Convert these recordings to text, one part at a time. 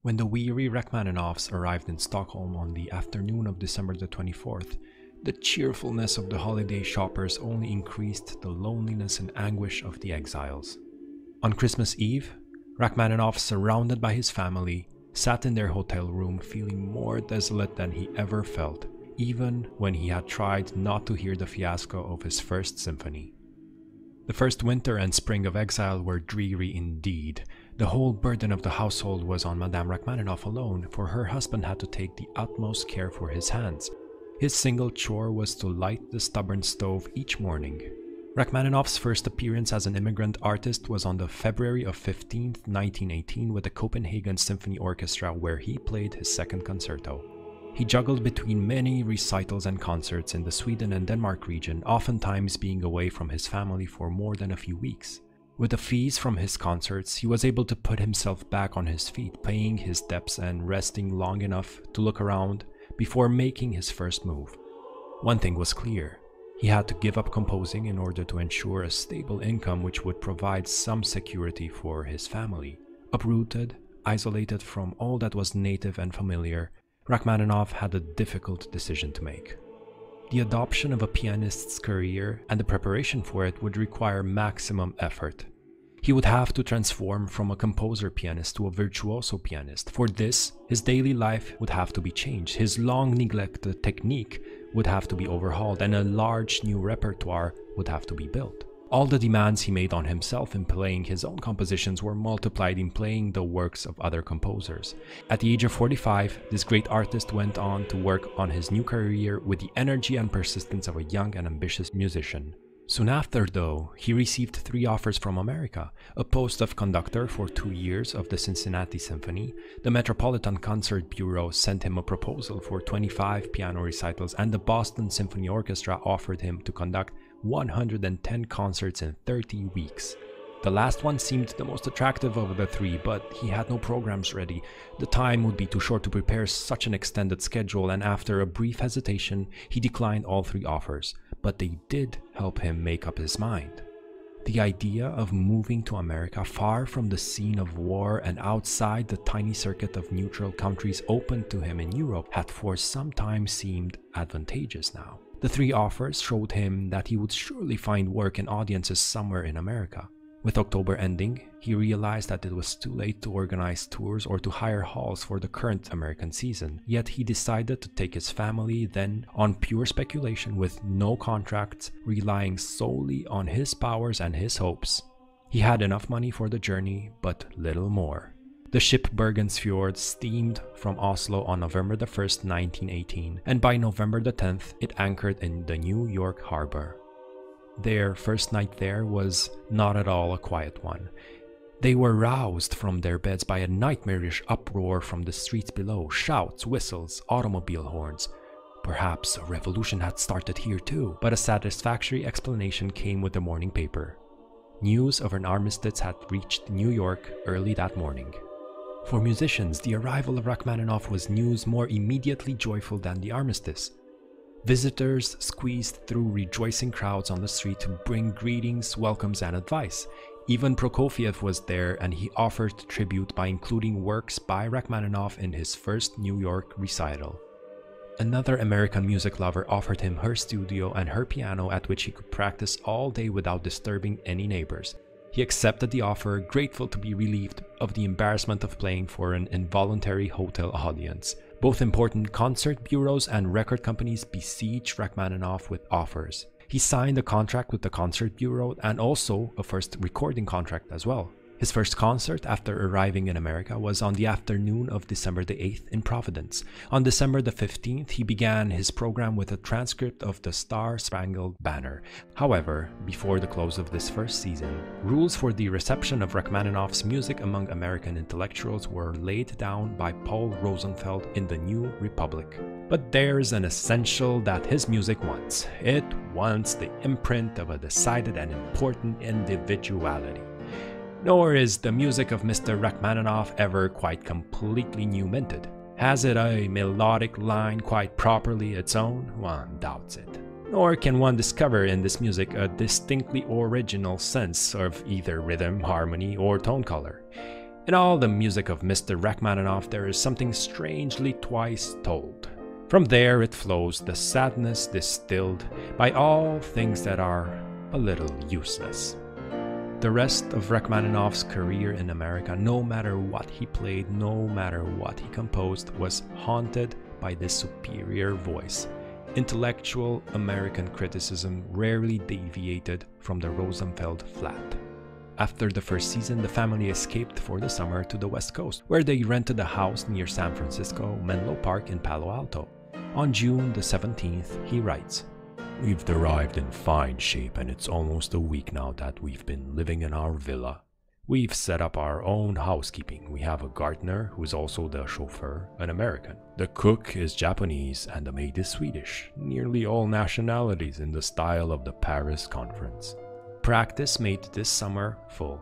When the weary Rachmaninoffs arrived in Stockholm on the afternoon of December the 24th, the cheerfulness of the holiday shoppers only increased the loneliness and anguish of the exiles. On Christmas Eve, Rachmaninoff, surrounded by his family, sat in their hotel room feeling more desolate than he ever felt, even when he had tried not to hear the fiasco of his first symphony. The first winter and spring of exile were dreary indeed. The whole burden of the household was on Madame Rachmaninoff alone, for her husband had to take the utmost care for his hands. His single chore was to light the stubborn stove each morning. Rachmaninoff's first appearance as an immigrant artist was on the February 15, 1918 with the Copenhagen Symphony Orchestra, where he played his second concerto. He juggled between many recitals and concerts in the Sweden and Denmark region, oftentimes being away from his family for more than a few weeks. With the fees from his concerts, he was able to put himself back on his feet, paying his debts and resting long enough to look around before making his first move. One thing was clear. He had to give up composing in order to ensure a stable income which would provide some security for his family. Uprooted, isolated from all that was native and familiar, Rachmaninoff had a difficult decision to make. The adoption of a pianist's career and the preparation for it would require maximum effort. He would have to transform from a composer-pianist to a virtuoso pianist. For this, his daily life would have to be changed, his long-neglected technique would have to be overhauled, and a large new repertoire would have to be built. All the demands he made on himself in playing his own compositions were multiplied in playing the works of other composers. At the age of 45, this great artist went on to work on his new career with the energy and persistence of a young and ambitious musician. Soon after, though, he received 3 offers from America: a post of conductor for 2 years of the Cincinnati Symphony, the Metropolitan Concert Bureau sent him a proposal for 25 piano recitals, and the Boston Symphony Orchestra offered him to conduct 110 concerts in 30 weeks. The last one seemed the most attractive of the 3, but he had no programs ready. The time would be too short to prepare such an extended schedule, and after a brief hesitation, he declined all 3 offers. But they did help him make up his mind. The idea of moving to America, far from the scene of war and outside the tiny circuit of neutral countries open to him in Europe, had for some time seemed advantageous now. The 3 offers showed him that he would surely find work and audiences somewhere in America. With October ending, he realized that it was too late to organize tours or to hire halls for the current American season. Yet he decided to take his family then on pure speculation with no contracts, relying solely on his powers and his hopes. He had enough money for the journey, but little more. The ship Bergensfjord steamed from Oslo on November 1st, 1918, and by November 10th, it anchored in the New York harbor. Their first night there was not at all a quiet one. They were roused from their beds by a nightmarish uproar from the streets below, shouts, whistles, automobile horns. Perhaps a revolution had started here too, but a satisfactory explanation came with the morning paper. News of an armistice had reached New York early that morning. For musicians, the arrival of Rachmaninoff was news more immediately joyful than the armistice. Visitors squeezed through rejoicing crowds on the street to bring greetings, welcomes, and advice. Even Prokofiev was there, and he offered tribute by including works by Rachmaninoff in his first New York recital. Another American music lover offered him her studio and her piano, at which he could practice all day without disturbing any neighbors. He accepted the offer, grateful to be relieved of the embarrassment of playing for an involuntary hotel audience. Both important concert bureaus and record companies besieged Rachmaninoff with offers. He signed a contract with the concert bureau and also a first recording contract as well. His first concert after arriving in America was on the afternoon of December the 8th in Providence. On December the 15th, he began his program with a transcript of the Star-Spangled Banner. However, before the close of this first season, rules for the reception of Rachmaninoff's music among American intellectuals were laid down by Paul Rosenfeld in the New Republic. But there's an essential that his music wants. It wants the imprint of a decided and important individuality. Nor is the music of Mr. Rachmaninoff ever quite completely new-minted. Has it a melodic line quite properly its own? One doubts it. Nor can one discover in this music a distinctly original sense of either rhythm, harmony, or tone color. In all the music of Mr. Rachmaninoff, there is something strangely twice told. From there it flows the sadness distilled by all things that are a little useless. The rest of Rachmaninoff's career in America, no matter what he played, no matter what he composed, was haunted by this superior voice. Intellectual American criticism rarely deviated from the Rosenfeld flat. After the first season, the family escaped for the summer to the West Coast, where they rented a house near San Francisco, Menlo Park in Palo Alto. On June the 17th, he writes, "We've arrived in fine shape, and it's almost a week now that we've been living in our villa. We've set up our own housekeeping. We have a gardener who is also the chauffeur, an American. The cook is Japanese and the maid is Swedish, nearly all nationalities in the style of the Paris Conference." Practice made this summer full.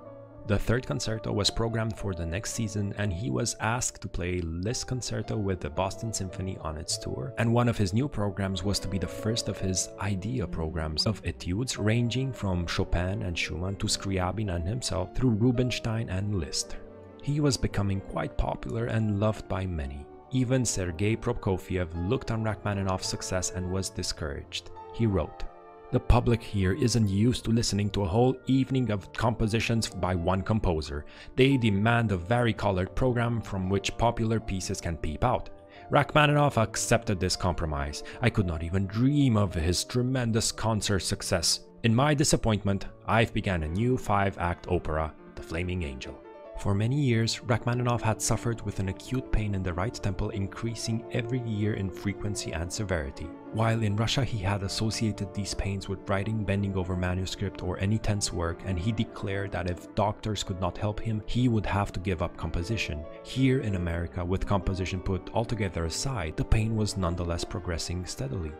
The third concerto was programmed for the next season, and he was asked to play Liszt Concerto with the Boston Symphony on its tour. And one of his new programs was to be the first of his idea programs of etudes ranging from Chopin and Schumann to Scriabin and himself through Rubinstein and Liszt. He was becoming quite popular and loved by many. Even Sergei Prokofiev looked on Rachmaninoff's success and was discouraged. He wrote, "The public here isn't used to listening to a whole evening of compositions by one composer. They demand a varicolored program from which popular pieces can peep out." Rachmaninoff accepted this compromise. I could not even dream of his tremendous concert success. In my disappointment, I've begun a new 5-act opera, The Flaming Angel. For many years, Rachmaninoff had suffered with an acute pain in the right temple, increasing every year in frequency and severity. While in Russia, he had associated these pains with writing, bending over manuscript, or any tense work, and he declared that if doctors could not help him, he would have to give up composition. Here in America, with composition put altogether aside, the pain was nonetheless progressing steadily.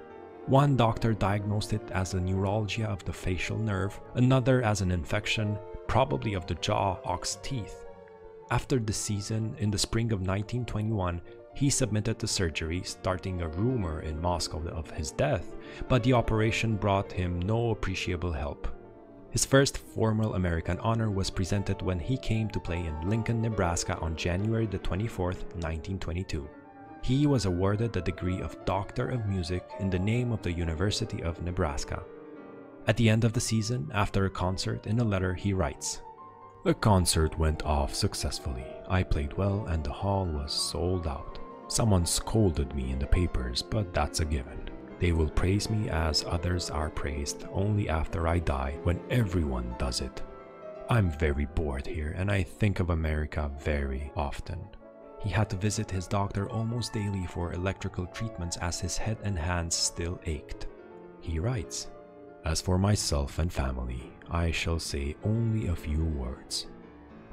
One doctor diagnosed it as a neuralgia of the facial nerve, another as an infection, probably of the jaw, ox teeth. After the season, in the spring of 1921, he submitted to surgery, starting a rumor in Moscow of his death, but the operation brought him no appreciable help. His first formal American honor was presented when he came to play in Lincoln, Nebraska on January the 24th, 1922. He was awarded the degree of Doctor of Music in the name of the University of Nebraska. At the end of the season, after a concert, in a letter he writes, "The concert went off successfully. I played well and the hall was sold out. Someone scolded me in the papers, but that's a given. They will praise me as others are praised only after I die, when everyone does it. I'm very bored here and I think of America very often." He had to visit his doctor almost daily for electrical treatments as his head and hands still ached. He writes, "As for myself and family, I shall say only a few words.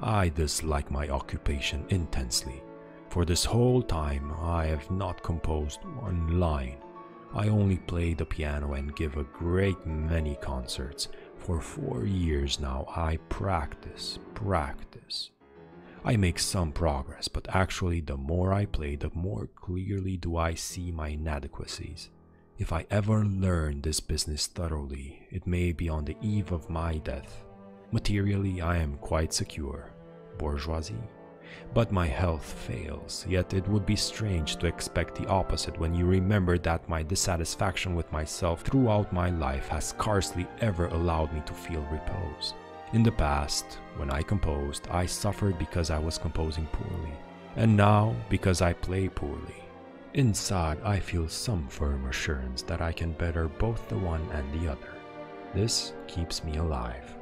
I dislike my occupation intensely. For this whole time I have not composed one line. I only play the piano and give a great many concerts. For 4 years now I practice. I make some progress, but actually the more I play, the more clearly do I see my inadequacies. If I ever learn this business thoroughly, it may be on the eve of my death. Materially, I am quite secure, bourgeoisie. But my health fails, yet it would be strange to expect the opposite when you remember that my dissatisfaction with myself throughout my life has scarcely ever allowed me to feel repose. In the past, when I composed, I suffered because I was composing poorly, and now because I play poorly. Inside, I feel some firm assurance that I can better both the one and the other. This keeps me alive."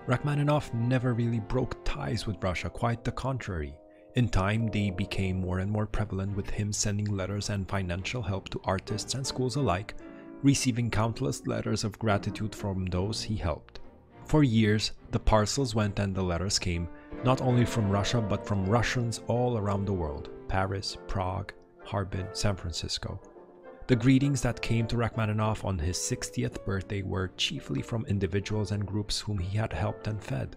Rachmaninoff never really broke ties with Russia, quite the contrary. In time, they became more and more prevalent, with him sending letters and financial help to artists and schools alike, receiving countless letters of gratitude from those he helped. For years, the parcels went and the letters came, not only from Russia but from Russians all around the world: Paris, Prague, Harbin, San Francisco. The greetings that came to Rachmaninoff on his 60th birthday were chiefly from individuals and groups whom he had helped and fed.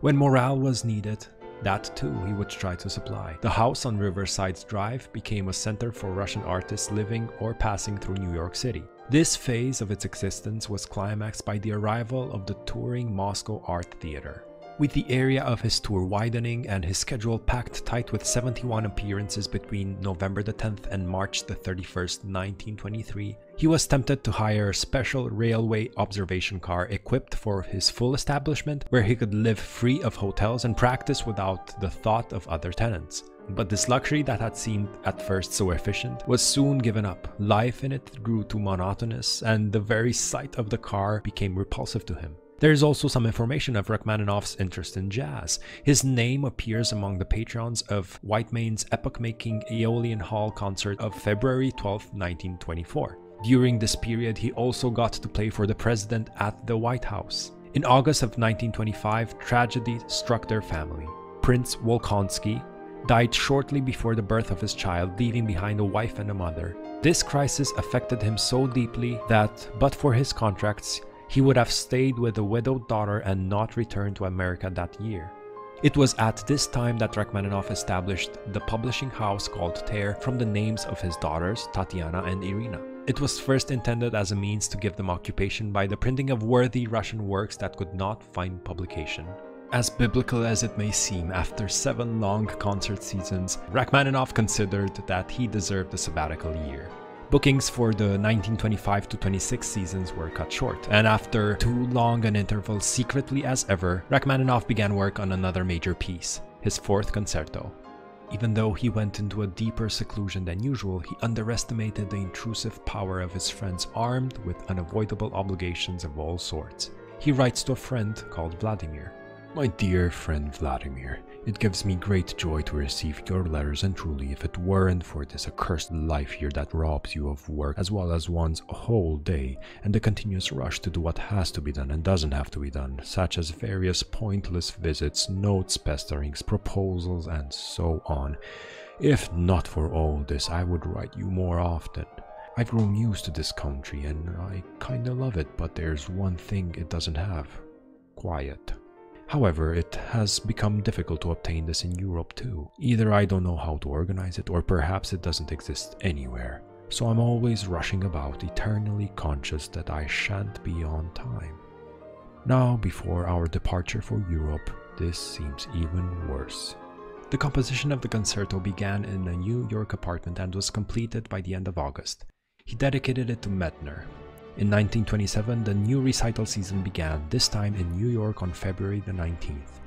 When morale was needed, that too he would try to supply. The house on Riverside Drive became a center for Russian artists living or passing through New York City. This phase of its existence was climaxed by the arrival of the touring Moscow Art Theater. With the area of his tour widening and his schedule packed tight with 71 appearances between November the 10th and March the 31st, 1923, he was tempted to hire a special railway observation car equipped for his full establishment, where he could live free of hotels and practice without the thought of other tenants. But this luxury that had seemed at first so efficient was soon given up. Life in it grew too monotonous, and the very sight of the car became repulsive to him. There is also some information of Rachmaninoff's interest in jazz. His name appears among the patrons of Whitemane's epoch-making Aeolian Hall concert of February 12, 1924. During this period, he also got to play for the president at the White House. In August of 1925, tragedy struck their family. Prince Wolkonsky died shortly before the birth of his child, leaving behind a wife and a mother. This crisis affected him so deeply that, but for his contracts, he would have stayed with a widowed daughter and not returned to America that year. It was at this time that Rachmaninoff established the publishing house called Ter from the names of his daughters, Tatiana and Irina. It was first intended as a means to give them occupation by the printing of worthy Russian works that could not find publication. As biblical as it may seem, after 7 long concert seasons, Rachmaninoff considered that he deserved a sabbatical year. Bookings for the 1925-26 seasons were cut short, and after too long an interval, secretly as ever, Rachmaninoff began work on another major piece, his 4th concerto. Even though he went into a deeper seclusion than usual, he underestimated the intrusive power of his friends armed with unavoidable obligations of all sorts. He writes to a friend called Vladimir. "My dear friend Vladimir, it gives me great joy to receive your letters, and truly, if it weren't for this accursed life here that robs you of work as well as one's whole day, and the continuous rush to do what has to be done and doesn't have to be done, such as various pointless visits, notes, pesterings, proposals, and so on. If not for all this, I would write you more often. I've grown used to this country, and I kinda love it, but there's one thing it doesn't have: quiet. However, it has become difficult to obtain this in Europe too. Either I don't know how to organize it, or perhaps it doesn't exist anywhere. So I'm always rushing about, eternally conscious that I shan't be on time. Now, before our departure for Europe, this seems even worse." The composition of the concerto began in a New York apartment and was completed by the end of August. He dedicated it to Medtner. In 1927, the new recital season began, this time in New York on February the 19th.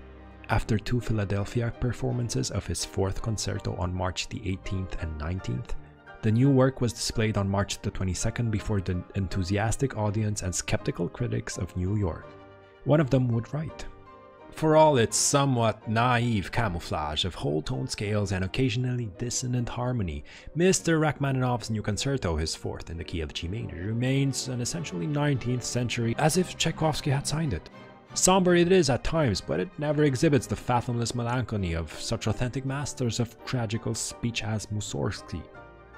After 2 Philadelphia performances of his 4th concerto on March the 18th and 19th, the new work was displayed on March the 22nd before the enthusiastic audience and skeptical critics of New York. One of them would write, "For all its somewhat naive camouflage of whole tone scales and occasionally dissonant harmony, Mr. Rachmaninoff's new concerto, his 4th in the key of G major, remains an essentially 19th century, as if Tchaikovsky had signed it. Somber it is at times, but it never exhibits the fathomless melancholy of such authentic masters of tragical speech as Mussorgsky.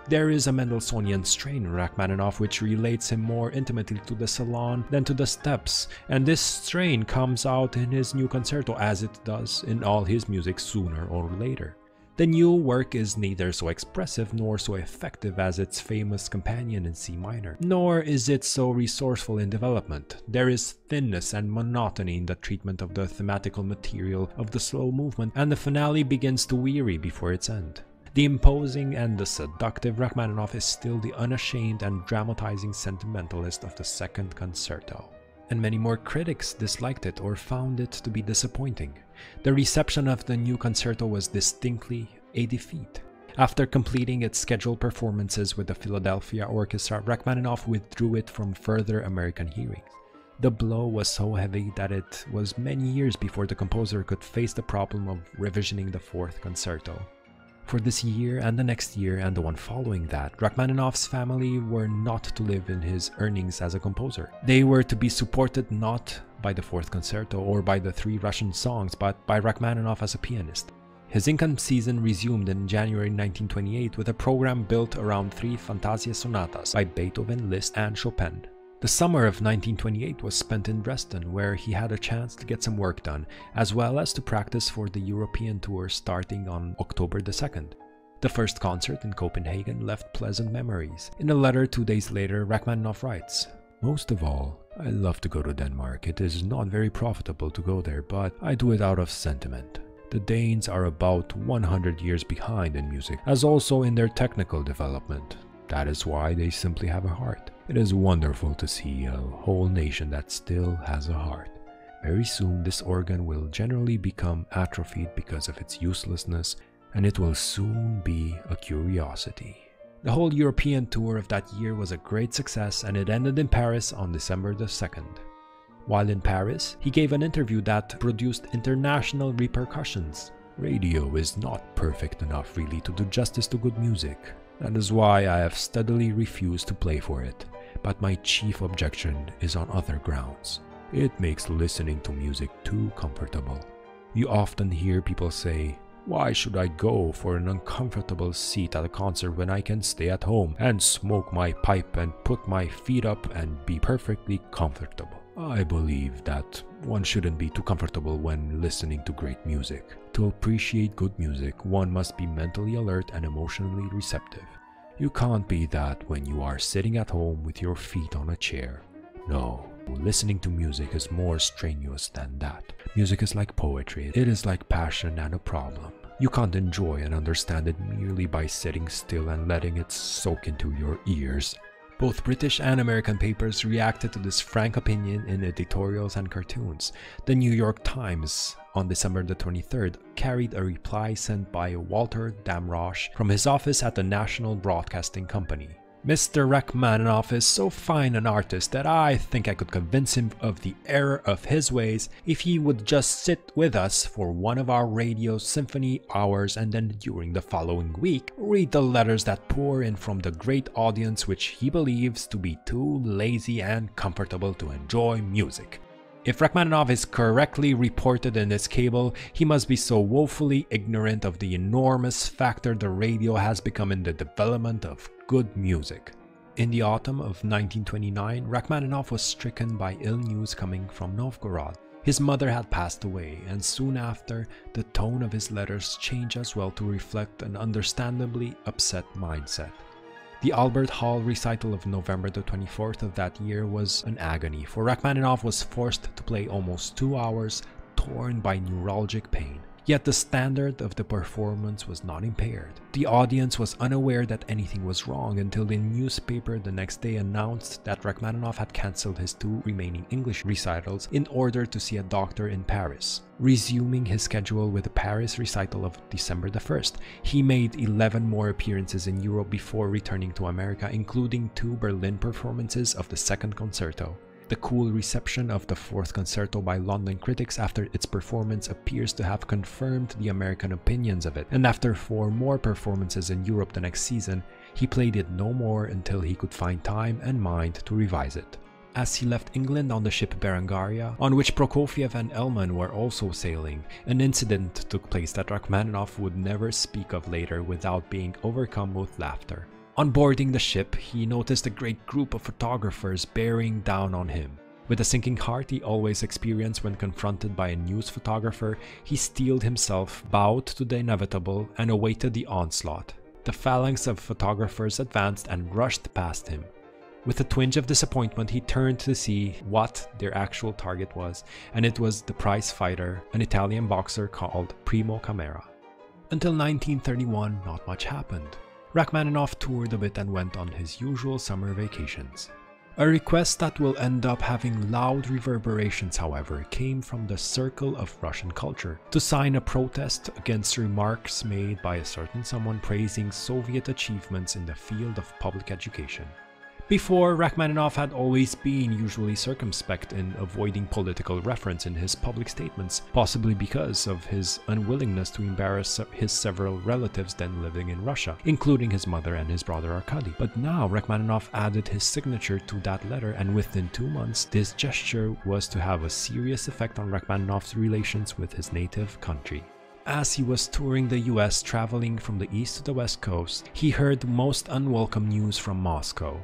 There is a Mendelssohnian strain in Rachmaninoff which relates him more intimately to the salon than to the steppes, and this strain comes out in his new concerto as it does in all his music sooner or later. The new work is neither so expressive nor so effective as its famous companion in C minor, nor is it so resourceful in development. There is thinness and monotony in the treatment of the thematical material of the slow movement, and the finale begins to weary before its end. The imposing and the seductive Rachmaninoff is still the unashamed and dramatizing sentimentalist of the 2nd concerto." And many more critics disliked it or found it to be disappointing. The reception of the new concerto was distinctly a defeat. After completing its scheduled performances with the Philadelphia Orchestra, Rachmaninoff withdrew it from further American hearings. The blow was so heavy that it was many years before the composer could face the problem of revisioning the 4th concerto. For this year and the next year and the one following that, Rachmaninoff's family were not to live in his earnings as a composer. They were to be supported not by the 4th concerto or by the 3 Russian songs, but by Rachmaninoff as a pianist. His income season resumed in January 1928 with a program built around 3 Fantasia sonatas by Beethoven, Liszt, and Chopin. The summer of 1928 was spent in Dresden, where he had a chance to get some work done, as well as to practice for the European tour starting on October the 2nd. The first concert in Copenhagen left pleasant memories. In a letter 2 days later, Rachmaninoff writes, Most of all, I love to go to Denmark. It is not very profitable to go there, but I do it out of sentiment. The Danes are about 100 years behind in music, as also in their technical development. That is why they simply have a heart. It is wonderful to see a whole nation that still has a heart. Very soon this organ will generally become atrophied because of its uselessness, and it will soon be a curiosity. The whole European tour of that year was a great success, and it ended in Paris on December the 2nd. While in Paris, he gave an interview that produced international repercussions. Radio is not perfect enough really to do justice to good music. That is why I have steadily refused to play for it, but my chief objection is on other grounds. It makes listening to music too comfortable. You often hear people say, "Why should I go for an uncomfortable seat at a concert when I can stay at home and smoke my pipe and put my feet up and be perfectly comfortable?" I believe that one shouldn't be too comfortable when listening to great music. To appreciate good music, one must be mentally alert and emotionally receptive. You can't be that when you are sitting at home with your feet on a chair. No, listening to music is more strenuous than that. Music is like poetry. It is like passion and a problem. You can't enjoy and understand it merely by sitting still and letting it soak into your ears. Both British and American papers reacted to this frank opinion in editorials and cartoons. The New York Times, on December the 23rd, carried a reply sent by Walter Damrosch from his office at the National Broadcasting Company. "Mr. Rachmaninoff is so fine an artist that I think I could convince him of the error of his ways if he would just sit with us for one of our radio symphony hours and then during the following week read the letters that pour in from the great audience which he believes to be too lazy and comfortable to enjoy music." If Rachmaninoff is correctly reported in this cable, he must be so woefully ignorant of the enormous factor the radio has become in the development of good music. In the autumn of 1929, Rachmaninoff was stricken by ill news coming from Novgorod. His mother had passed away, and soon after, the tone of his letters changed as well to reflect an understandably upset mindset. The Albert Hall recital of November the 24th of that year was an agony, for Rachmaninoff was forced to play almost 2 hours, torn by neuralgic pain. Yet the standard of the performance was not impaired. The audience was unaware that anything was wrong until the newspaper the next day announced that Rachmaninoff had cancelled his 2 remaining English recitals in order to see a doctor in Paris. Resuming his schedule with the Paris recital of December the 1st, he made 11 more appearances in Europe before returning to America, including 2 Berlin performances of the second concerto. The cool reception of the 4th concerto by London critics after its performance appears to have confirmed the American opinions of it, and after 4 more performances in Europe the next season, he played it no more until he could find time and mind to revise it. As he left England on the ship Berengaria, on which Prokofiev and Elman were also sailing, an incident took place that Rachmaninoff would never speak of later without being overcome with laughter. On boarding the ship, he noticed a great group of photographers bearing down on him. With a sinking heart he always experienced when confronted by a news photographer, he steeled himself, bowed to the inevitable, and awaited the onslaught. The phalanx of photographers advanced and rushed past him. With a twinge of disappointment, he turned to see what their actual target was, and it was the prize fighter, an Italian boxer called Primo Camera. Until 1931, not much happened. Rachmaninoff toured a bit and went on his usual summer vacations. A request that will end up having loud reverberations, however, came from the circle of Russian culture to sign a protest against remarks made by a certain someone praising Soviet achievements in the field of public education. Before, Rachmaninoff had always been usually circumspect in avoiding political reference in his public statements, possibly because of his unwillingness to embarrass his several relatives then living in Russia, including his mother and his brother Arkady. But now Rachmaninoff added his signature to that letter, and within 2 months this gesture was to have a serious effect on Rachmaninoff's relations with his native country. As he was touring the US, traveling from the east to the west coast, he heard the most unwelcome news from Moscow.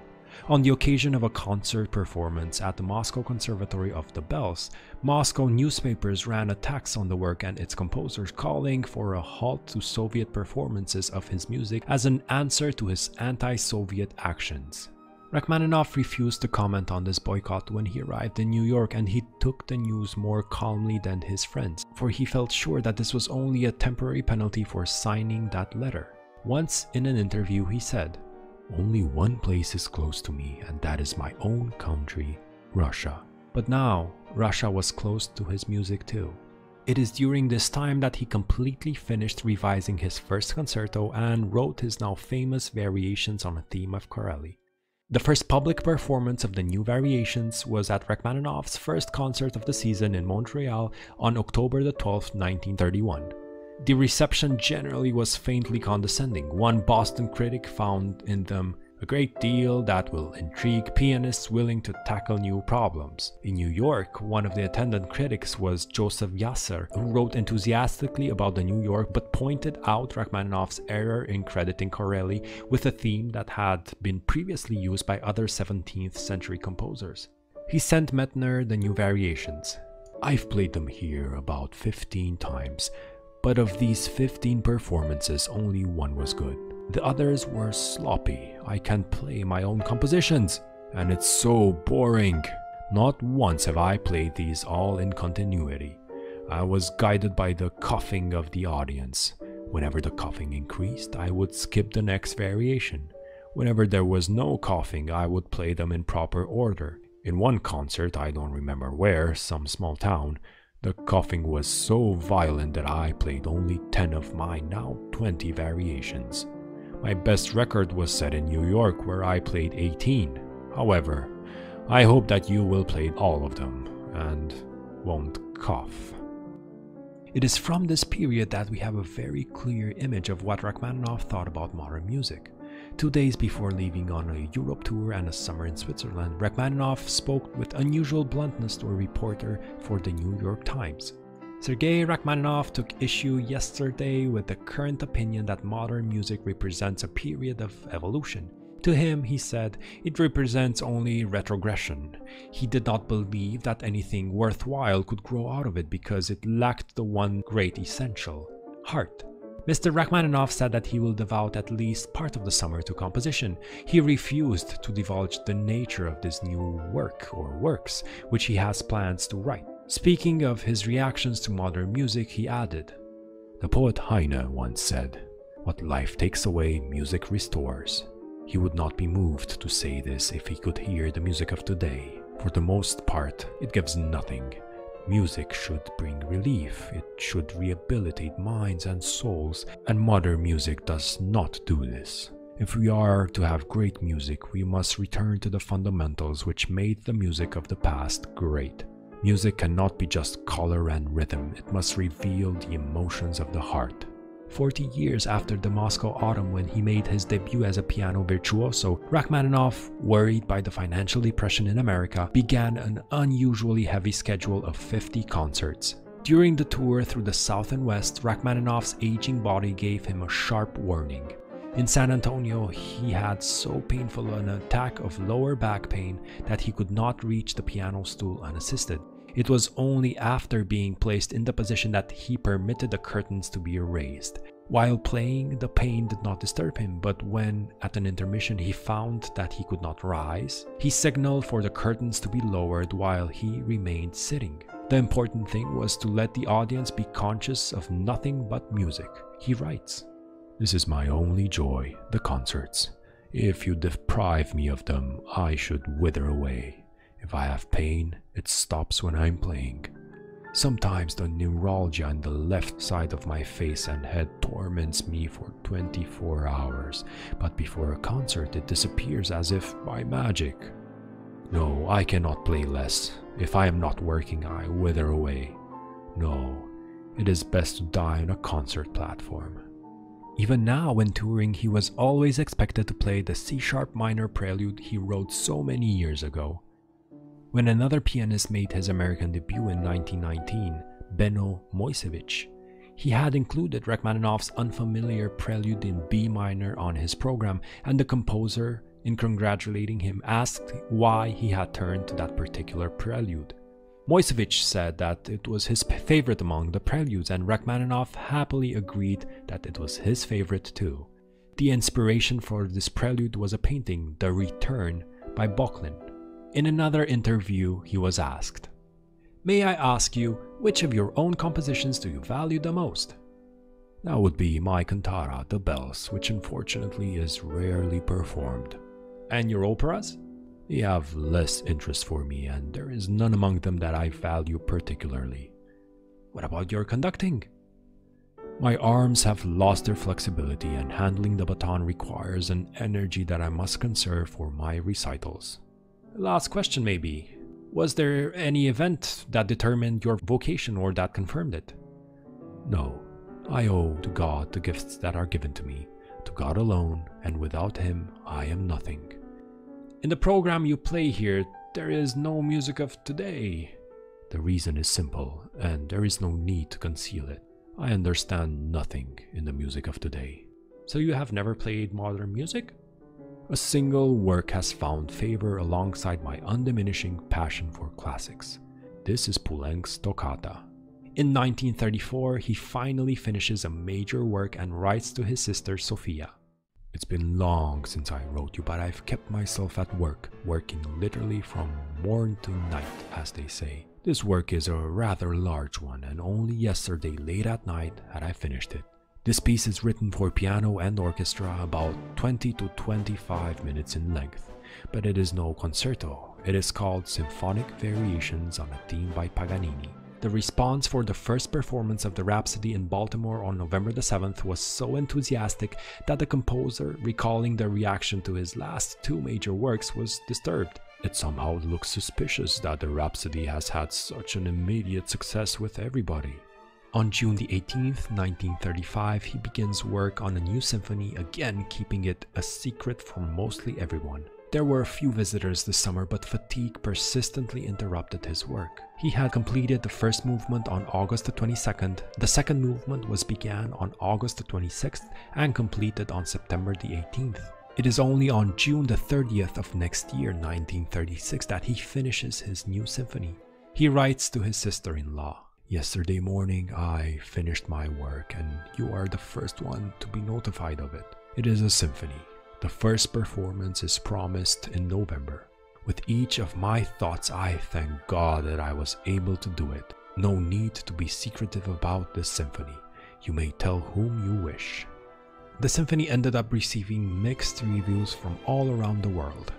On the occasion of a concert performance at the Moscow Conservatory of the Bells, Moscow newspapers ran attacks on the work and its composers, calling for a halt to Soviet performances of his music as an answer to his anti-Soviet actions. Rachmaninoff refused to comment on this boycott when he arrived in New York, and he took the news more calmly than his friends, for he felt sure that this was only a temporary penalty for signing that letter. Once in an interview he said, "Only one place is close to me, and that is my own country, Russia." But now, Russia was close to his music too. It is during this time that he completely finished revising his first concerto and wrote his now famous variations on a theme of Corelli. The first public performance of the new variations was at Rachmaninoff's first concert of the season in Montreal on October the 12th, 1931. The reception generally was faintly condescending. One Boston critic found in them a great deal that will intrigue pianists willing to tackle new problems. In New York, one of the attendant critics was Joseph Yasser, who wrote enthusiastically about the New York but pointed out Rachmaninoff's error in crediting Corelli with a theme that had been previously used by other 17th century composers. He sent Mettner the new variations. "I've played them here about 15 times, but of these 15 performances, only one was good. The others were sloppy. I can't play my own compositions, and it's so boring. Not once have I played these all in continuity. I was guided by the coughing of the audience. Whenever the coughing increased, I would skip the next variation. Whenever there was no coughing, I would play them in proper order. In one concert, I don't remember where, some small town, the coughing was so violent that I played only 10 of my now 20 variations. My best record was set in New York, where I played 18. However, I hope that you will play all of them and won't cough." It is from this period that we have a very clear image of what Rachmaninoff thought about modern music. 2 days before leaving on a Europe tour and a summer in Switzerland, Rachmaninoff spoke with unusual bluntness to a reporter for the New York Times. Sergei Rachmaninoff took issue yesterday with the current opinion that modern music represents a period of evolution. To him, he said, it represents only retrogression. He did not believe that anything worthwhile could grow out of it because it lacked the one great essential, heart. Mr. Rachmaninoff said that he will devote at least part of the summer to composition. He refused to divulge the nature of this new work or works, which he has plans to write. Speaking of his reactions to modern music, he added, "The poet Heine once said, 'What life takes away, music restores.' He would not be moved to say this if he could hear the music of today. For the most part, it gives nothing. Music should bring relief, it should rehabilitate minds and souls, and modern music does not do this. If we are to have great music, we must return to the fundamentals which made the music of the past great. Music cannot be just color and rhythm, it must reveal the emotions of the heart." 40 years after the Moscow Autumn, when he made his debut as a piano virtuoso, Rachmaninoff, worried by the financial depression in America, began an unusually heavy schedule of 50 concerts. During the tour through the South and West, Rachmaninoff's aging body gave him a sharp warning. In San Antonio, he had so painful an attack of lower back pain that he could not reach the piano stool unassisted. It was only after being placed in the position that he permitted the curtains to be raised. While playing, the pain did not disturb him, but when, at an intermission, he found that he could not rise, he signaled for the curtains to be lowered while he remained sitting. The important thing was to let the audience be conscious of nothing but music. He writes, "This is my only joy, the concerts. If you deprive me of them, I should wither away. If I have pain, it stops when I'm playing. Sometimes the neuralgia on the left side of my face and head torments me for 24 hours, but before a concert it disappears as if by magic. No, I cannot play less. If I am not working, I wither away. No, it is best to die on a concert platform." Even now, when touring, he was always expected to play the C-sharp minor prelude he wrote so many years ago. When another pianist made his American debut in 1919, Benno Moisevich, he had included Rachmaninoff's unfamiliar prelude in B minor on his program, and the composer, in congratulating him, asked why he had turned to that particular prelude. Moisevich said that it was his favorite among the preludes, and Rachmaninoff happily agreed that it was his favorite too. The inspiration for this prelude was a painting, The Return, by Böcklin. In another interview, he was asked, "May I ask you, which of your own compositions do you value the most?" "That would be my cantata, The Bells, which unfortunately is rarely performed." "And your operas?" "They have less interest for me, and there is none among them that I value particularly." "What about your conducting?" "My arms have lost their flexibility, and handling the baton requires an energy that I must conserve for my recitals." Last question maybe. Was there any event that determined your vocation or that confirmed it? "No. I owe to God the gifts that are given to me, to God alone, and without Him I am nothing." In the program you play here, there is no music of today. The reason is simple, and there is no need to conceal it. I understand nothing in the music of today. So you have never played modern music? A single work has found favor alongside my undiminishing passion for classics. This is Poulenc's Toccata. In 1934, he finally finishes a major work and writes to his sister Sophia. "It's been long since I wrote you, but I've kept myself at work, working literally from morn to night, as they say. This work is a rather large one, and only yesterday late at night had I finished it. This piece is written for piano and orchestra, about 20 to 25 minutes in length, but it is no concerto. It is called Symphonic Variations on a Theme by Paganini." The response for the first performance of the Rhapsody in Baltimore on November the 7th was so enthusiastic that the composer, recalling the reaction to his last two major works, was disturbed. "It somehow looks suspicious that the Rhapsody has had such an immediate success with everybody." On June the 18th, 1935, he begins work on a new symphony, again keeping it a secret from mostly everyone. There were a few visitors this summer, but fatigue persistently interrupted his work. He had completed the first movement on August the 22nd, the second movement was began on August the 26th and completed on September the 18th. It is only on June the 30th of next year, 1936, that he finishes his new symphony. He writes to his sister-in-law, "Yesterday morning I finished my work, and you are the first one to be notified of it. It is a symphony. The first performance is promised in November. With each of my thoughts I thank God that I was able to do it. No need to be secretive about this symphony. You may tell whom you wish." The symphony ended up receiving mixed reviews from all around the world.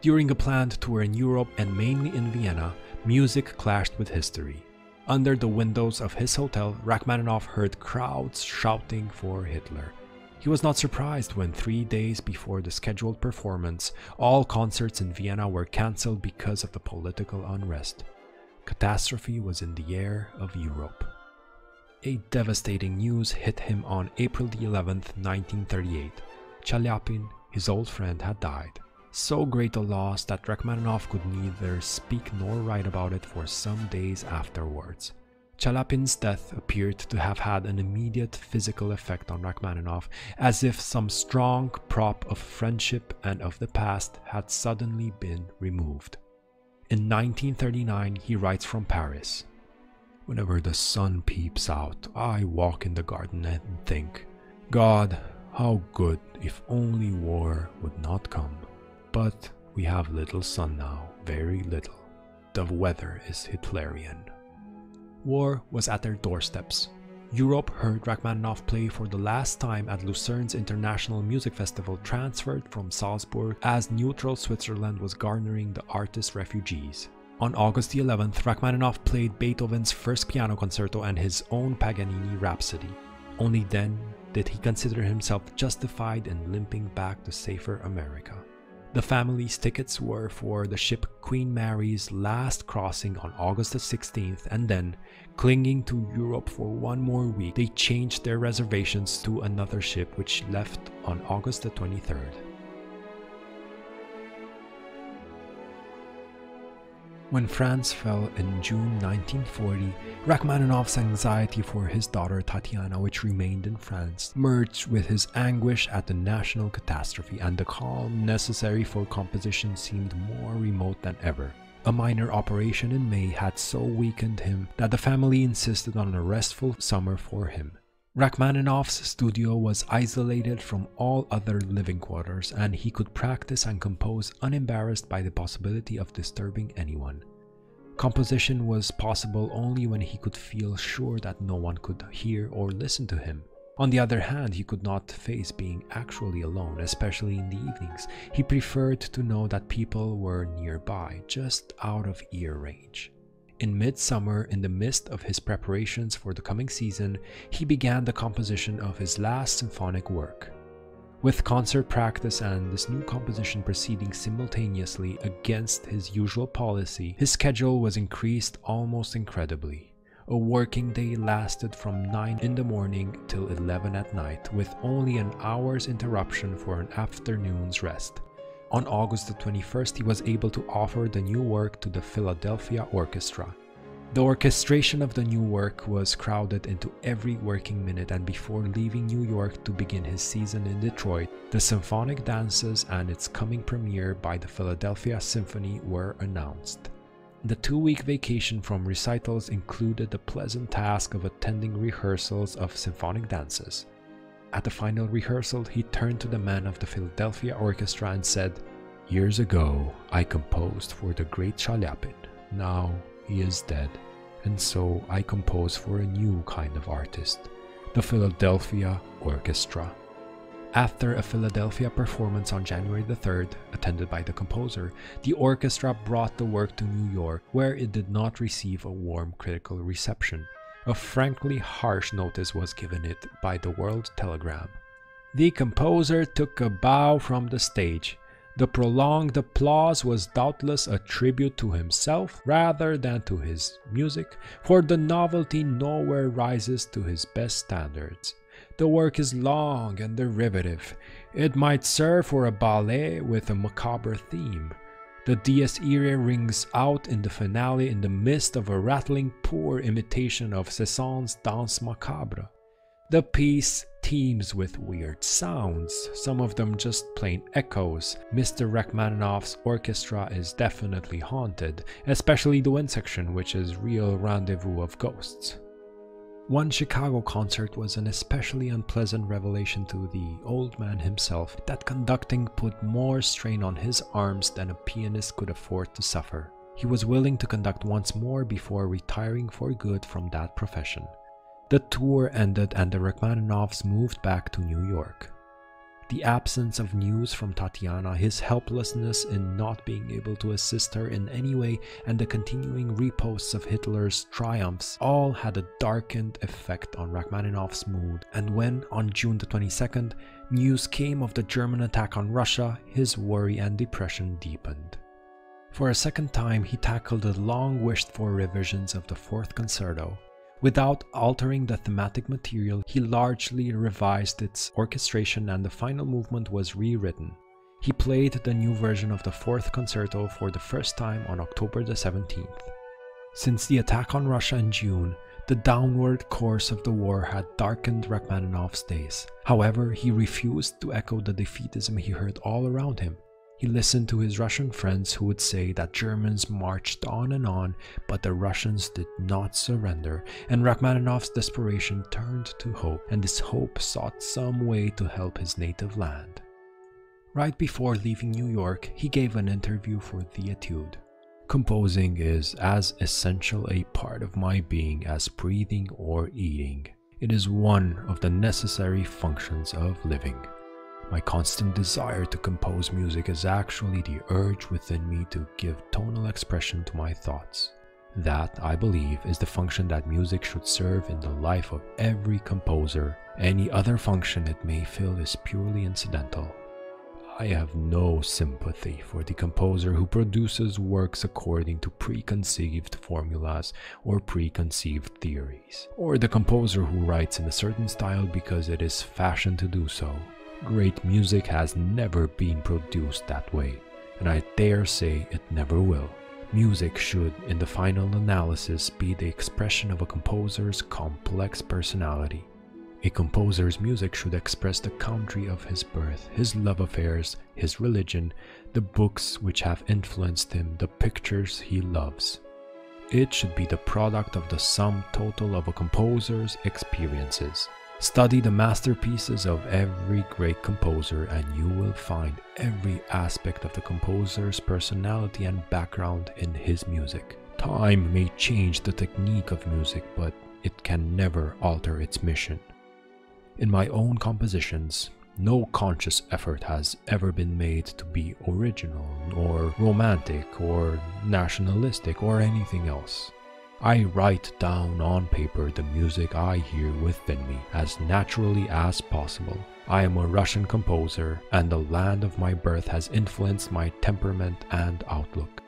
During a planned tour in Europe and mainly in Vienna, music clashed with history. Under the windows of his hotel, Rachmaninoff heard crowds shouting for Hitler. He was not surprised when 3 days before the scheduled performance, all concerts in Vienna were cancelled because of the political unrest. Catastrophe was in the air of Europe. A devastating news hit him on April the 11th, 1938. Chaliapin, his old friend, had died. So great a loss that Rachmaninoff could neither speak nor write about it for some days afterwards. Chaliapin's death appeared to have had an immediate physical effect on Rachmaninoff, as if some strong prop of friendship and of the past had suddenly been removed. In 1939, he writes from Paris, "Whenever the sun peeps out, I walk in the garden and think, God, how good if only war would not come. But we have little sun now, very little. The weather is Hitlerian." War was at their doorsteps. Europe heard Rachmaninoff play for the last time at Lucerne's International Music Festival, transferred from Salzburg, as neutral Switzerland was garnering the artist's refugees. On August the 11th, Rachmaninoff played Beethoven's first piano concerto and his own Paganini Rhapsody. Only then did he consider himself justified in limping back to safer America. The family's tickets were for the ship Queen Mary's last crossing on August the 16th, and then, clinging to Europe for one more week, they changed their reservations to another ship which left on August the 23rd. When France fell in June 1940, Rachmaninoff's anxiety for his daughter Tatiana, which remained in France, merged with his anguish at the national catastrophe, and the calm necessary for composition seemed more remote than ever. A minor operation in May had so weakened him that the family insisted on a restful summer for him. Rachmaninoff's studio was isolated from all other living quarters, and he could practice and compose unembarrassed by the possibility of disturbing anyone. Composition was possible only when he could feel sure that no one could hear or listen to him. On the other hand, he could not face being actually alone, especially in the evenings. He preferred to know that people were nearby, just out of ear range. In midsummer, in the midst of his preparations for the coming season, he began the composition of his last symphonic work. With concert practice and this new composition proceeding simultaneously against his usual policy, his schedule was increased almost incredibly. A working day lasted from 9 in the morning till 11 at night, with only an hour's interruption for an afternoon's rest. On August the 21st, he was able to offer the new work to the Philadelphia Orchestra. The orchestration of the new work was crowded into every working minute, and before leaving New York to begin his season in Detroit, the symphonic dances and its coming premiere by the Philadelphia Symphony were announced. The 2-week vacation from recitals included the pleasant task of attending rehearsals of symphonic dances. At the final rehearsal, he turned to the men of the Philadelphia Orchestra and said, "Years ago, I composed for the great Chaliapin. Now he is dead, and so I compose for a new kind of artist, the Philadelphia Orchestra." After a Philadelphia performance on January the 3rd, attended by the composer, the orchestra brought the work to New York, where it did not receive a warm critical reception. A frankly harsh notice was given it by the World Telegram. The composer took a bow from the stage. The prolonged applause was doubtless a tribute to himself rather than to his music, for the novelty nowhere rises to his best standards. The work is long and derivative. It might serve for a ballet with a macabre theme. The Dies Irae rings out in the finale in the midst of a rattling poor imitation of Cézanne's Danse Macabre. The piece teems with weird sounds, some of them just plain echoes. Mr. Rachmaninoff's orchestra is definitely haunted, especially the wind section, which is real rendezvous of ghosts. One Chicago concert was an especially unpleasant revelation to the old man himself, that conducting put more strain on his arms than a pianist could afford to suffer. He was willing to conduct once more before retiring for good from that profession. The tour ended and the Rachmaninoffs moved back to New York. The absence of news from Tatiana, his helplessness in not being able to assist her in any way, and the continuing reposts of Hitler's triumphs all had a darkened effect on Rachmaninoff's mood, and when, on June the 22nd, news came of the German attack on Russia, his worry and depression deepened. For a second time, he tackled the long-wished-for revisions of the Fourth Concerto. Without altering the thematic material, he largely revised its orchestration and the final movement was rewritten. He played the new version of the Fourth Concerto for the first time on October the 17th. Since the attack on Russia in June, the downward course of the war had darkened Rachmaninoff's days. However, he refused to echo the defeatism he heard all around him. He listened to his Russian friends who would say that Germans marched on, but the Russians did not surrender, and Rachmaninoff's desperation turned to hope, and this hope sought some way to help his native land. Right before leaving New York, he gave an interview for the Etude. "Composing is as essential a part of my being as breathing or eating. It is one of the necessary functions of living. My constant desire to compose music is actually the urge within me to give tonal expression to my thoughts. That, I believe, is the function that music should serve in the life of every composer. Any other function it may fill is purely incidental. I have no sympathy for the composer who produces works according to preconceived formulas or preconceived theories, or the composer who writes in a certain style because it is fashion to do so. Great music has never been produced that way, and I dare say it never will. Music should, in the final analysis, be the expression of a composer's complex personality. A composer's music should express the country of his birth, his love affairs, his religion, the books which have influenced him, the pictures he loves. It should be the product of the sum total of a composer's experiences. Study the masterpieces of every great composer and you will find every aspect of the composer's personality and background in his music. Time may change the technique of music, but it can never alter its mission. In my own compositions, no conscious effort has ever been made to be original or romantic or nationalistic or anything else. I write down on paper the music I hear within me as naturally as possible. I am a Russian composer, and the land of my birth has influenced my temperament and outlook.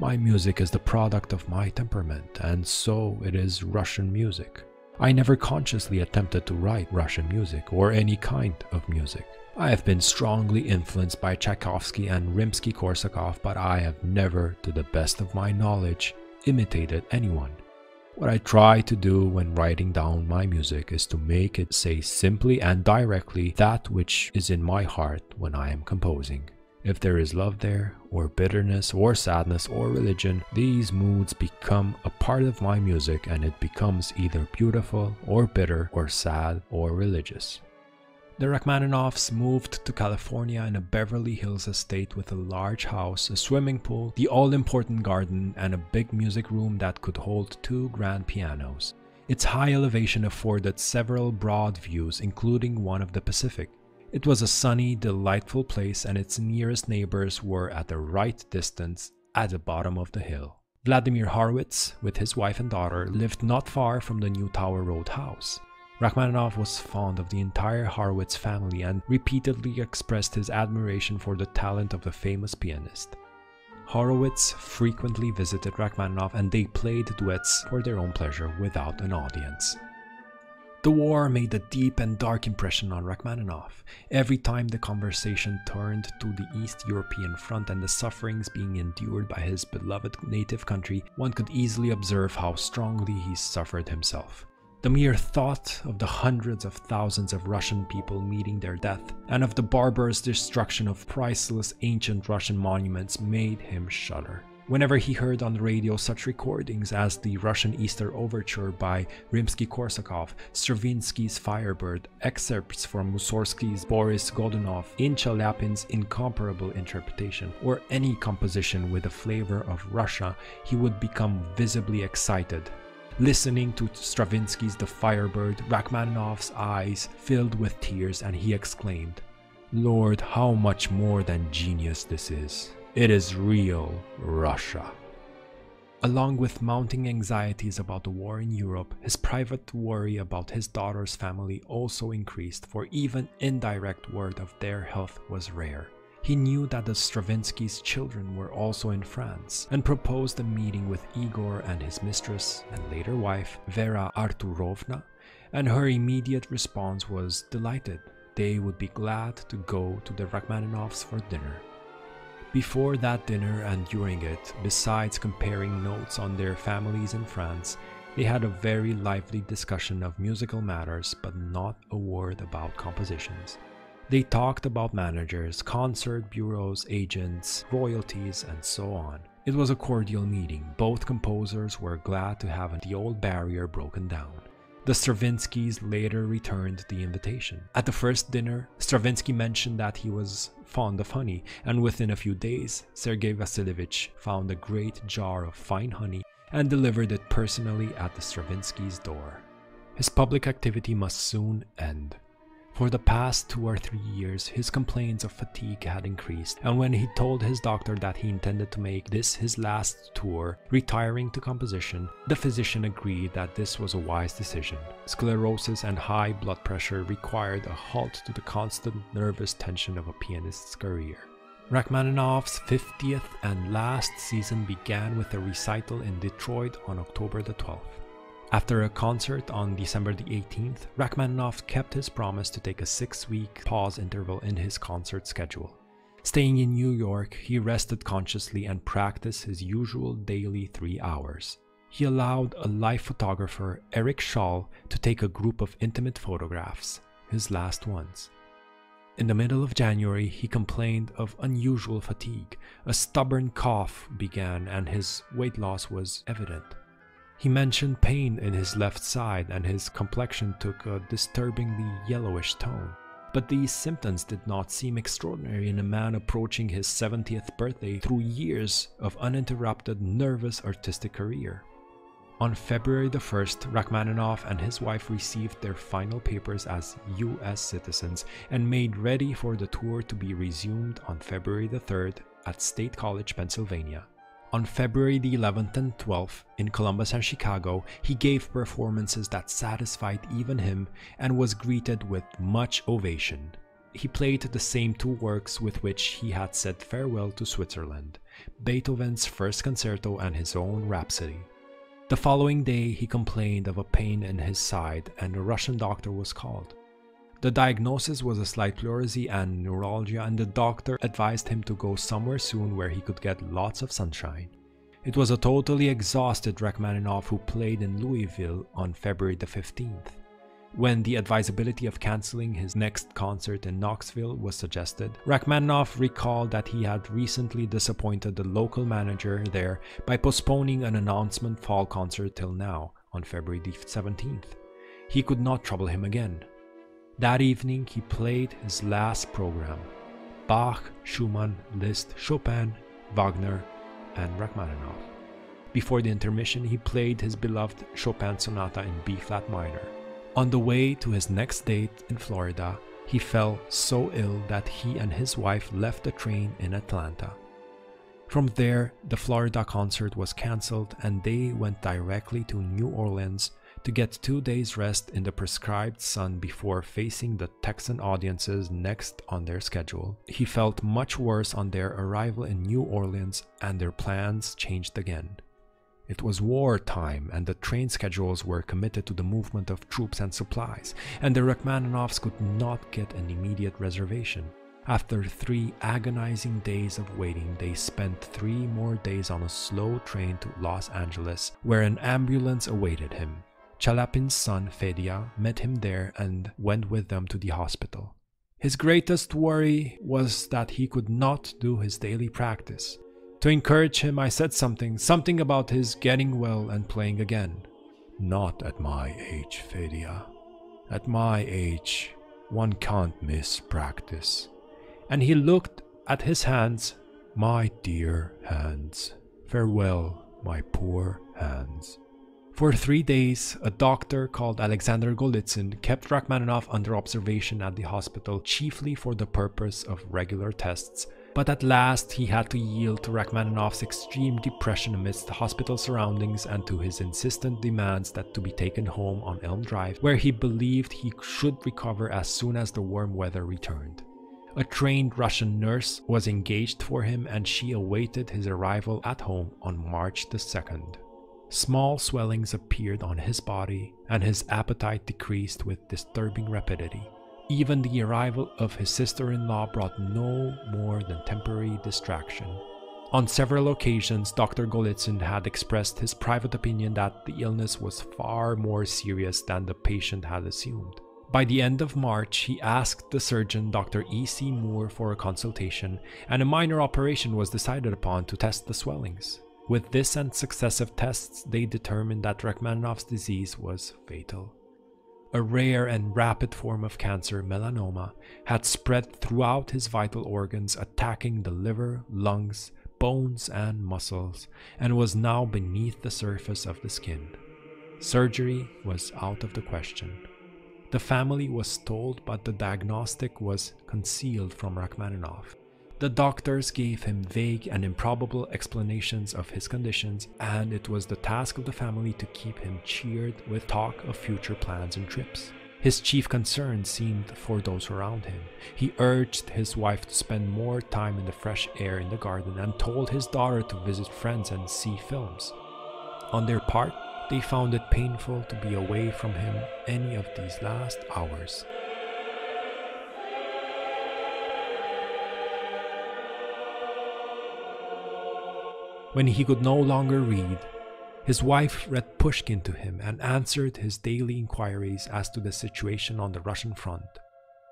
My music is the product of my temperament, and so it is Russian music. I never consciously attempted to write Russian music or any kind of music. I have been strongly influenced by Tchaikovsky and Rimsky-Korsakov, but I have never, to the best of my knowledge, imitated anyone. What I try to do when writing down my music is to make it say simply and directly that which is in my heart when I am composing. If there is love there, or bitterness, or sadness, or religion, these moods become a part of my music and it becomes either beautiful, or bitter, or sad, or religious. The Rachmaninoffs moved to California in a Beverly Hills estate with a large house, a swimming pool, the all-important garden, and a big music room that could hold 2 grand pianos. Its high elevation afforded several broad views, including one of the Pacific. It was a sunny, delightful place, and its nearest neighbors were at the right distance at the bottom of the hill. Vladimir Horowitz, with his wife and daughter, lived not far from the New Tower Road house. Rachmaninoff was fond of the entire Horowitz family and repeatedly expressed his admiration for the talent of the famous pianist. Horowitz frequently visited Rachmaninoff and they played duets for their own pleasure without an audience. The war made a deep and dark impression on Rachmaninoff. Every time the conversation turned to the East European front and the sufferings being endured by his beloved native country, one could easily observe how strongly he suffered himself. The mere thought of the hundreds of thousands of Russian people meeting their death, and of the barbarous destruction of priceless ancient Russian monuments made him shudder. Whenever he heard on the radio such recordings as the Russian Easter Overture by Rimsky-Korsakov, Stravinsky's Firebird, excerpts from Mussorgsky's Boris Godunov, in Chalyapin's incomparable interpretation, or any composition with a flavor of Russia, he would become visibly excited. Listening to Stravinsky's The Firebird, Rachmaninoff's eyes filled with tears and he exclaimed, "Lord, how much more than genius this is! It is real Russia." Along with mounting anxieties about the war in Europe, his private worry about his daughter's family also increased, for even indirect word of their health was rare. He knew that the Stravinsky's children were also in France and proposed a meeting with Igor and his mistress and later wife, Vera Arturovna, and her immediate response was delighted. They would be glad to go to the Rachmaninoffs for dinner. Before that dinner and during it, besides comparing notes on their families in France, they had a very lively discussion of musical matters, but not a word about compositions. They talked about managers, concert bureaus, agents, royalties, and so on. It was a cordial meeting. Both composers were glad to have the old barrier broken down. The Stravinskys later returned the invitation. At the first dinner, Stravinsky mentioned that he was fond of honey, and within a few days, Sergei Vasilyevich found a great jar of fine honey and delivered it personally at the Stravinsky's door. His public activity must soon end. For the past 2 or 3 years, his complaints of fatigue had increased, and when he told his doctor that he intended to make this his last tour, retiring to composition, the physician agreed that this was a wise decision. Sclerosis and high blood pressure required a halt to the constant nervous tension of a pianist's career. Rachmaninoff's 50th and last season began with a recital in Detroit on October the 12th. After a concert on December the 18th, Rachmaninoff kept his promise to take a 6-week pause interval in his concert schedule. Staying in New York, he rested consciously and practiced his usual daily 3 hours. He allowed a life photographer, Eric Schall, to take a group of intimate photographs, his last ones. In the middle of January, he complained of unusual fatigue. A stubborn cough began and his weight loss was evident. He mentioned pain in his left side and his complexion took a disturbingly yellowish tone. But these symptoms did not seem extraordinary in a man approaching his 70th birthday through years of uninterrupted nervous artistic career. On February the 1st, Rachmaninoff and his wife received their final papers as US citizens and made ready for the tour to be resumed on February the 3rd at State College, Pennsylvania. On February the 11th and 12th, in Columbus and Chicago, he gave performances that satisfied even him and was greeted with much ovation. He played the same two works with which he had said farewell to Switzerland, Beethoven's First Concerto and his own Rhapsody. The following day, he complained of a pain in his side and a Russian doctor was called. The diagnosis was a slight pleurisy and neuralgia, and the doctor advised him to go somewhere soon where he could get lots of sunshine. It was a totally exhausted Rachmaninoff who played in Louisville on February the 15th. When the advisability of cancelling his next concert in Knoxville was suggested, Rachmaninoff recalled that he had recently disappointed the local manager there by postponing an announcement fall concert till now, on February the 17th. He could not trouble him again. That evening, he played his last program: Bach, Schumann, Liszt, Chopin, Wagner, and Rachmaninoff. Before the intermission, he played his beloved Chopin Sonata in B-flat minor. On the way to his next date in Florida, he fell so ill that he and his wife left the train in Atlanta. From there, the Florida concert was cancelled and they went directly to New Orleans to get 2 days rest in the prescribed sun before facing the Texan audiences next on their schedule. He felt much worse on their arrival in New Orleans and their plans changed again. It was wartime and the train schedules were committed to the movement of troops and supplies, and the Rachmaninoffs could not get an immediate reservation. After 3 agonizing days of waiting, they spent 3 more days on a slow train to Los Angeles, where an ambulance awaited him. Chalapin's son, Fedia, met him there and went with them to the hospital. His greatest worry was that he could not do his daily practice. To encourage him, I said something about his getting well and playing again. "Not at my age, Fedia. At my age, one can't miss practice." And he looked at his hands. "My dear hands. Farewell, my poor hands." For 3 days, a doctor called Alexander Golitsyn kept Rachmaninoff under observation at the hospital, chiefly for the purpose of regular tests. But at last he had to yield to Rachmaninoff's extreme depression amidst the hospital surroundings and to his insistent demands that to be taken home on Elm Drive, where he believed he should recover as soon as the warm weather returned. A trained Russian nurse was engaged for him and she awaited his arrival at home on March the 2nd. Small swellings appeared on his body, and his appetite decreased with disturbing rapidity. Even the arrival of his sister-in-law brought no more than temporary distraction. On several occasions, Dr. Golitsyn had expressed his private opinion that the illness was far more serious than the patient had assumed. By the end of March, he asked the surgeon, Dr. E.C. Moore, for a consultation, and a minor operation was decided upon to test the swellings. With this and successive tests, they determined that Rachmaninoff's disease was fatal. A rare and rapid form of cancer, melanoma, had spread throughout his vital organs, attacking the liver, lungs, bones, and muscles, and was now beneath the surface of the skin. Surgery was out of the question. The family was told, but the diagnostic was concealed from Rachmaninoff. The doctors gave him vague and improbable explanations of his conditions, and it was the task of the family to keep him cheered with talk of future plans and trips. His chief concern seemed for those around him. He urged his wife to spend more time in the fresh air in the garden and told his daughter to visit friends and see films. On their part, they found it painful to be away from him any of these last hours. When he could no longer read, his wife read Pushkin to him and answered his daily inquiries as to the situation on the Russian front.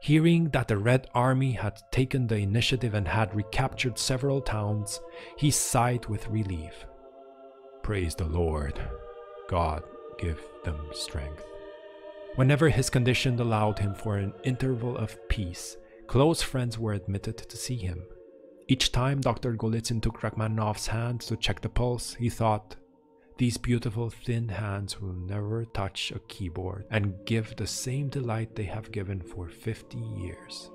Hearing that the Red Army had taken the initiative and had recaptured several towns, he sighed with relief. "Praise the Lord. God give them strength. Whenever his condition allowed him for an interval of peace, close friends were admitted to see him. Each time Dr. Golitsyn took Rachmaninoff's hand to check the pulse, he thought, "These beautiful thin hands will never touch a keyboard and give the same delight they have given for 50 years."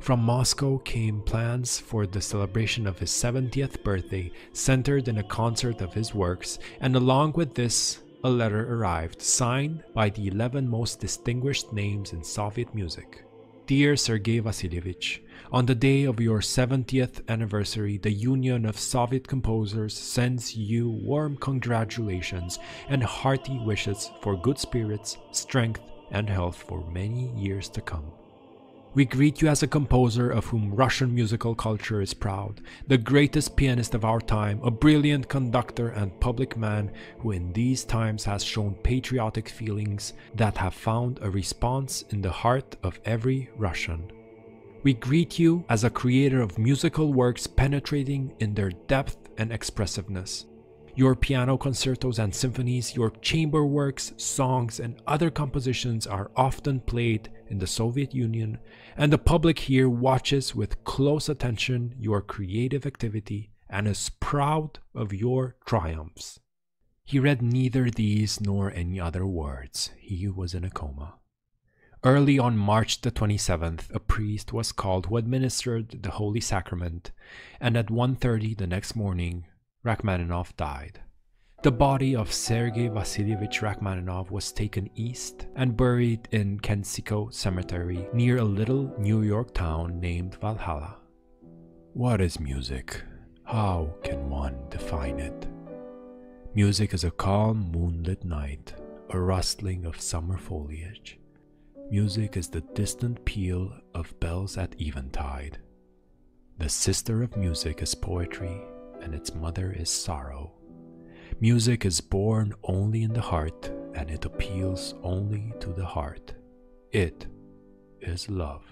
From Moscow came plans for the celebration of his 70th birthday, centered in a concert of his works, and along with this, a letter arrived, signed by the 11 most distinguished names in Soviet music. "Dear Sergei Vasilyevich, on the day of your 70th anniversary, the Union of Soviet Composers sends you warm congratulations and hearty wishes for good spirits, strength, and health for many years to come. We greet you as a composer of whom Russian musical culture is proud, the greatest pianist of our time, a brilliant conductor and public man who in these times has shown patriotic feelings that have found a response in the heart of every Russian. We greet you as a creator of musical works penetrating in their depth and expressiveness. Your piano concertos and symphonies, your chamber works, songs, and other compositions are often played in the Soviet Union, and the public here watches with close attention your creative activity and is proud of your triumphs." He read neither these nor any other words. He was in a coma. Early on March the 27th, a priest was called who administered the Holy Sacrament, and at 1:30 the next morning, Rachmaninoff died. The body of Sergei Vasilyevich Rachmaninoff was taken east and buried in Kensico Cemetery near a little New York town named Valhalla. What is music? How can one define it? Music is a calm moonlit night, a rustling of summer foliage. Music is the distant peal of bells at eventide. The sister of music is poetry, and its mother is sorrow. Music is born only in the heart, and it appeals only to the heart. It is love.